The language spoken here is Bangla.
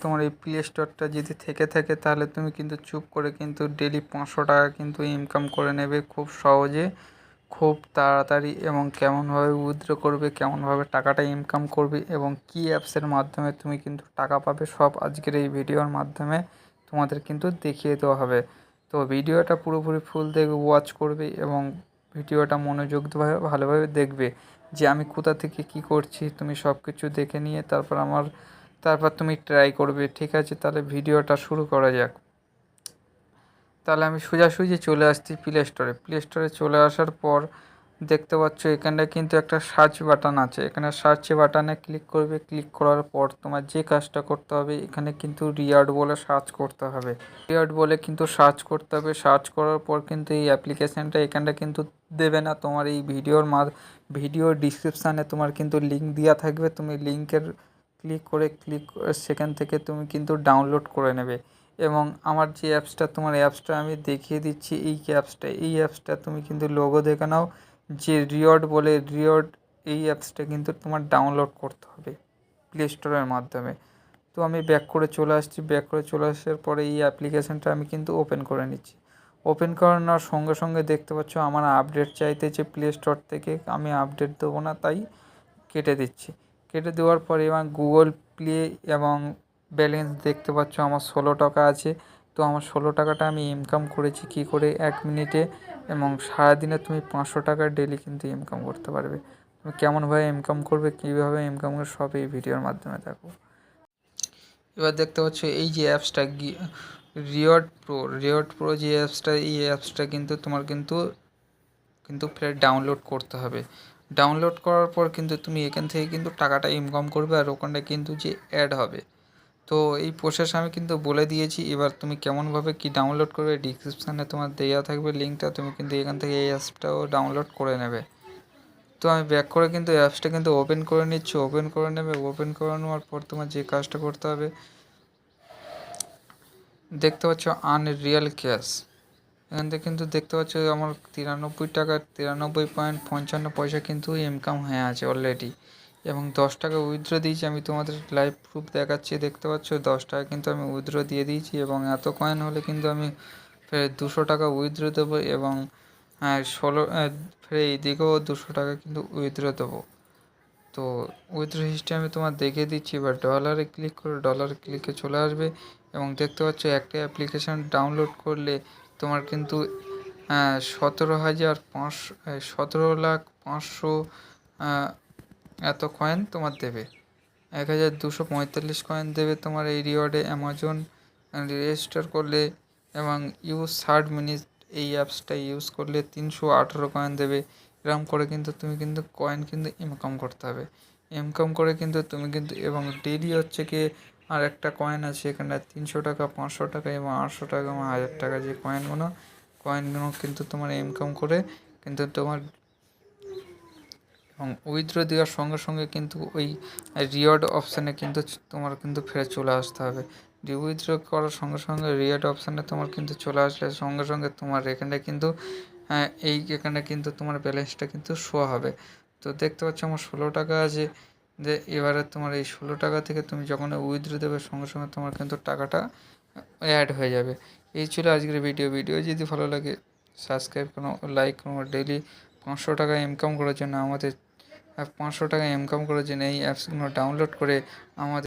তোমার এই প্লে স্টোরটা যদি থেকে থাকে তাহলে তুমি কিন্তু চুপ করে কিন্তু ডেলি 500 টাকা কিন্তু ইনকাম করে নেবে খুব সহজে, খুব তাড়াতাড়ি। এবং কেমনভাবে উইথড্র করবে, কেমনভাবে টাকাটা ইনকাম করবে এবং কী অ্যাপসের মাধ্যমে তুমি কিন্তু টাকা পাবে, সব আজকের এই ভিডিওর মাধ্যমে তোমাদের কিন্তু দেখিয়ে দেওয়া হবে। তো ভিডিওটা পুরোপুরি ফুল দেখবে, ওয়াচ করবে এবং ভিডিওটা মনোযোগ দিয়ে ভালোভাবে দেখবে যে আমি কোথা থেকে কি করছি। তুমি সব কিছু দেখে নিয়ে তারপর তুমি ট্রাই করবে, ঠিক আছে? তাহলে ভিডিওটা শুরু করা যাক। তাহলে আমি সোজাসুজি চলে আসছি প্লে স্টোরে চলে আসার পর দেখতে পাচ্ছ এখানটা কিন্তু একটা সার্চ বাটন আছে। এখানে সার্চ বাটনে ক্লিক করবে। ক্লিক করার পর তোমার যে কাজটা করতে হবে, এখানে কিন্তু রিয়ার্ড বলে সার্চ করতে হবে। রিয়ার্ড বলে কিন্তু সার্চ করতে হবে। সার্চ করার পর কিন্তু এই অ্যাপ্লিকেশানটা এখানটা কিন্তু দেবে না, তোমার এই ভিডিও ডিসক্রিপশানে তোমার কিন্তু লিঙ্ক দেওয়া থাকবে। তুমি লিঙ্কের ক্লিক করে সেখান থেকে তুমি কিন্তু ডাউনলোড করে নেবে। এবং আমার যে অ্যাপসটা আমি দেখিয়ে দিচ্ছি, এই অ্যাপসটা তুমি কিন্তু লোগো দেখে নাও যে রিওয়ার্ড। এই অ্যাপসটা কিন্তু তোমার ডাউনলোড করতে হবে প্লে স্টোরের মাধ্যমে। তো আমি ব্যাক করে চলে আসছি। ব্যাক করে চলে আসার পরে এই অ্যাপ্লিকেশানটা আমি কিন্তু ওপেন করে নিচ্ছি। ওপেন করানোর সঙ্গে সঙ্গে দেখতে পাচ্ছ আমার আপডেট চাইতেছে প্লে স্টোর থেকে। আমি আপডেট দেবো না, তাই কেটে দিচ্ছি। কেটে দেওয়ার পরে এবার গুগল প্লে এবং ব্যালেন্স দেখতে পাচ্ছ আমার 16 টাকা আছে। তো আমার 16 টাকাটা আমি ইনকাম করেছি কী করে, 1 মিনিটে। এবং সারাদিনে তুমি 500 টাকা ডেলি কিন্তু ইনকাম করতে পারবে। তুমি কেমনভাবে ইনকাম করবে, কীভাবে ইনকাম করবে, সব এই ভিডিওর মাধ্যমে দেখো। এবার দেখতে পাচ্ছ এই যে অ্যাপসটা রিওয়ার্ড প্রো যে অ্যাপসটা, এই অ্যাপসটা কিন্তু তোমার কিন্তু ফের ডাউনলোড করতে হবে। ডাউনলোড করার পর কিন্তু তুমি এখান থেকে কিন্তু টাকাটা ইনকাম করবে আর ওখানটা কিন্তু যে অ্যাড হবে। তো এই প্রসেস আমি কিন্তু বলে দিয়েছি। এবার তুমি কেমনভাবে কি ডাউনলোড করবে, ডিসক্রিপশানে তোমার দেওয়া থাকবে লিঙ্কটা। তুমি কিন্তু এখান থেকে এই অ্যাপসটাও ডাউনলোড করে নেবে। তো আমি ব্যাক করে কিন্তু অ্যাপসটা কিন্তু ওপেন করে নিচ্ছি। ওপেন করে নেবে। ওপেন করে নেওয়ার পর তোমার যে কাজটা করতে হবে, দেখতে পাচ্ছ আনরিয়াল ক্যাশ। এখান থেকে কিন্তু দেখতে পাচ্ছ আমার 93 টাকা 93.55 পয়সা কিন্তু ইনকাম হয়ে আছে অলরেডি। এবং 10 টাকা উইথড্র দিয়েছি। আমি তোমাদের লাইভ প্রুফ দেখাচ্ছি। দেখতে পাচ্ছ 10 টাকা কিন্তু আমি উইথড্র দিয়ে দিয়েছি। এবং এত কয়েন হলে কিন্তু আমি ফের 200 টাকা উইথড্র দেবো। এবং ফের এইদিকেও 200 টাকা কিন্তু উইথড্র দেবো। তো উইথড্র হিস্ট্রি আমি তোমার দেখিয়ে দিচ্ছি। এবার ডলারে ক্লিক করে ডলারে ক্লিকে চলে আসবে। এবং দেখতে পাচ্ছ একটা অ্যাপ্লিকেশান ডাউনলোড করলে তোমার কিন্তু 17,500 এত কয়েন তোমার দেবে। 1,245 কয়েন দেবে তোমার এই রিওয়ার্ডে। অ্যামাজন রেজিস্টার করলে এবং ইউজ 30 মিনিট এই অ্যাপসটা ইউজ করলে 318 কয়েন দেবে। এরকম করে কিন্তু তুমি কিন্তু কয়েন কিন্তু ইনকাম করতে হবে। ইনকাম করে কিন্তু তুমি কিন্তু এবং ডেইলি হচ্ছে কি আর একটা কয়েন আছে এখানে 300 টাকা 500 টাকা এবং 800 টাকা এবং 1000 টাকা যে কয়েনগুলো কিন্তু তোমার ইনকাম করে কিন্তু তোমার এবং উইথড্র দেওয়ার সঙ্গে সঙ্গে কিন্তু ওই রিওয়ার্ড অপশানে কিন্তু তোমার কিন্তু ফিরে চলে আসতে হবে। উইথড্র করার সঙ্গে সঙ্গে রিওয়ার্ড অপশানে তোমার কিন্তু চলে আসলে সঙ্গে সঙ্গে তোমার এখানে কিন্তু এখানে কিন্তু তোমার ব্যালেন্সটা কিন্তু শো হবে। তো দেখতে পাচ্ছ আমার 16 টাকা আছে। যে এবারে তোমার এই 16 টাকা থেকে তুমি যখন উইথড্র দেবে সঙ্গে সঙ্গে তোমার কিন্তু টাকাটা অ্যাড হয়ে যাবে। এই ছিল আজকের ভিডিও যদি ভালো লাগে সাবস্ক্রাইব করো, লাইক করো। ডেইলি 500 টাকা ইনকাম করার জন্য এই অ্যাপসগুলো ডাউনলোড করে আমাদের